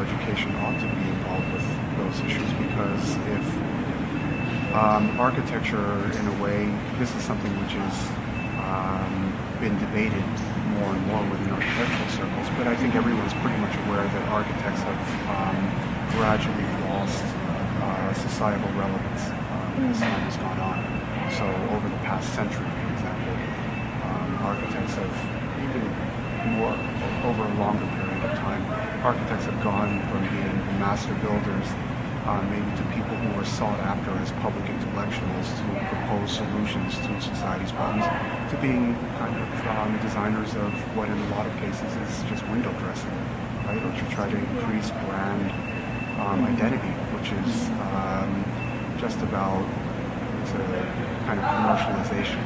education ought to be involved with those issues, because if architecture, in a way, this is something which has been debated more and more within architectural circles, but I think everyone's pretty much aware that architects have gradually lost societal relevance as time has gone on. So over the past century, for example, architects have, even more over a longer period of time, architects have gone from being master builders maybe to people who are sought after as public intellectuals to propose solutions to society's problems, to being kind of designers of what in a lot of cases is just window dressing, right? Or to try to increase brand identity, which is just about, it's a kind of commercialization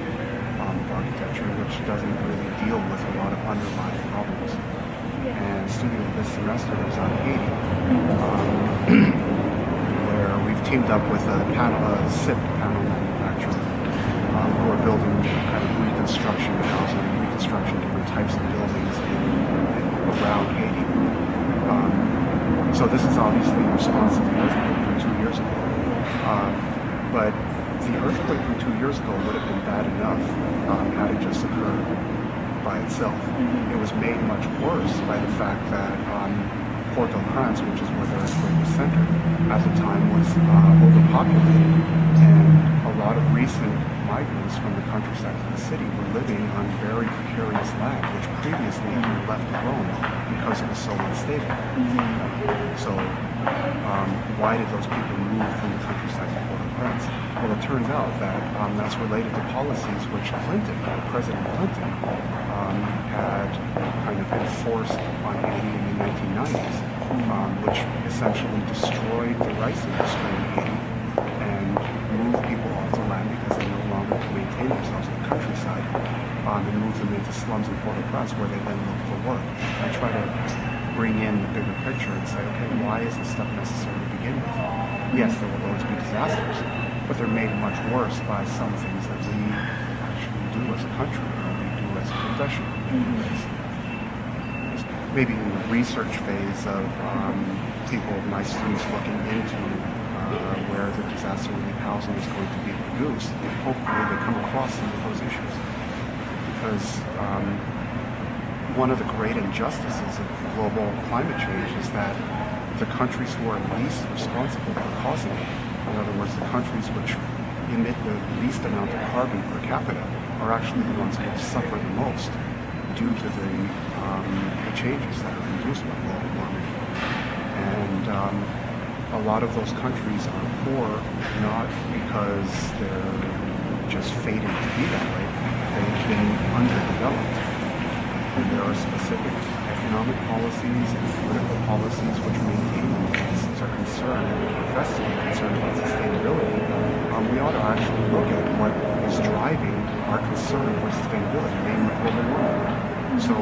of architecture, which doesn't really deal with a lot of underlying problems. And studying this semester is on Haiti, where we've teamed up with a SIP panel manufacturer who are building kind of reconstruction housing, reconstruction different types of buildings around Haiti. So this is obviously in response to the earthquake from 2 years ago. But the earthquake from 2 years ago would have been bad enough had it just occurred by itself. It was made much worse by the fact that Port-au-Prince, which is where the earthquake was centered, at the time was overpopulated, and a lot of recent migrants from the countryside to the city were living on very precarious land, which previously had been left alone because it was so unstable. So why did those people move from the countryside to Port-au-Prince? Well, it turns out that that's related to policies which President Clinton, had kind of enforced on Haiti in the 1990s, which essentially destroyed the rice industry in Haiti and moved people off the land because they no longer could maintain themselves in the countryside, and moved them into slums in Port-au-Prince where they then look for work. I try to bring in the bigger picture and say, okay, why is this stuff necessary to begin with? Yes, there will always be disasters, but they're made much worse by some things that we actually do as a country, or we do as a profession. Maybe in the research phase of my students looking into where the disaster relief housing is going to be produced, hopefully they come across some of those issues. Because one of the great injustices of global climate change is that the countries who are least responsible for causing it, in other words, the countries which emit the least amount of carbon per capita, are actually the ones who suffer the most due to the changes that are induced by global warming. And a lot of those countries are poor not because they're just fated to be that way. They've been underdeveloped. And there are specific economic policies and political policies which maintain them citizens are concerned and profess to be concerned about sustainability. We ought to actually look at what is driving our concern for sustainability, namely global warming. So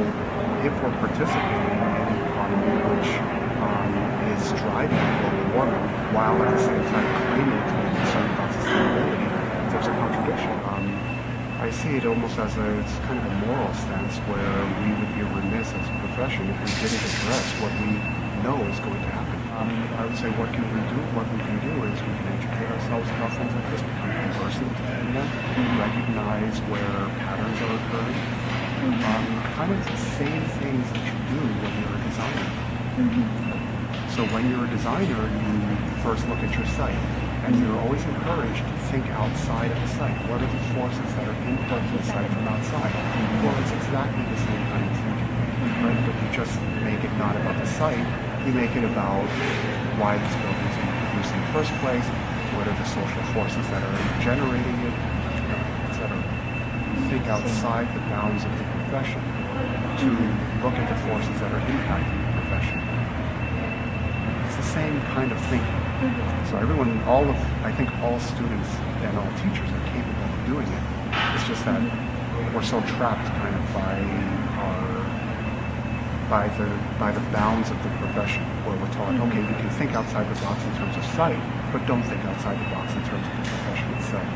if we're participating in an economy which is driving global warming while at the same time claiming to be concerned about sustainability, there's a contradiction. I see it almost as it's kind of a moral stance where we would be remiss as a profession if we didn't address what we know is going to happen. I would say what can we do? What we can do is we can educate ourselves about things like this, become conversant in them, recognize where patterns are occurring. Kind of the same things that you do when you're a designer. So when you're a designer, you first look at your site, and you're always encouraged to think outside of the site. What are the forces that are input to the site from outside? Well, it's exactly the same kind of thinking, right? But you just make it not about the site, you make it about why this building is being produced in the first place, what are the social forces that are generating it, etc. Think outside the bounds of the profession to look at the forces that are impacting the profession. It's the same kind of thinking. So I think all students and all teachers are capable of doing it. It's just that we're so trapped kind of by the bounds of the profession, where we're taught, okay, you can think outside the box in terms of site, but don't think outside the box in terms of the profession itself.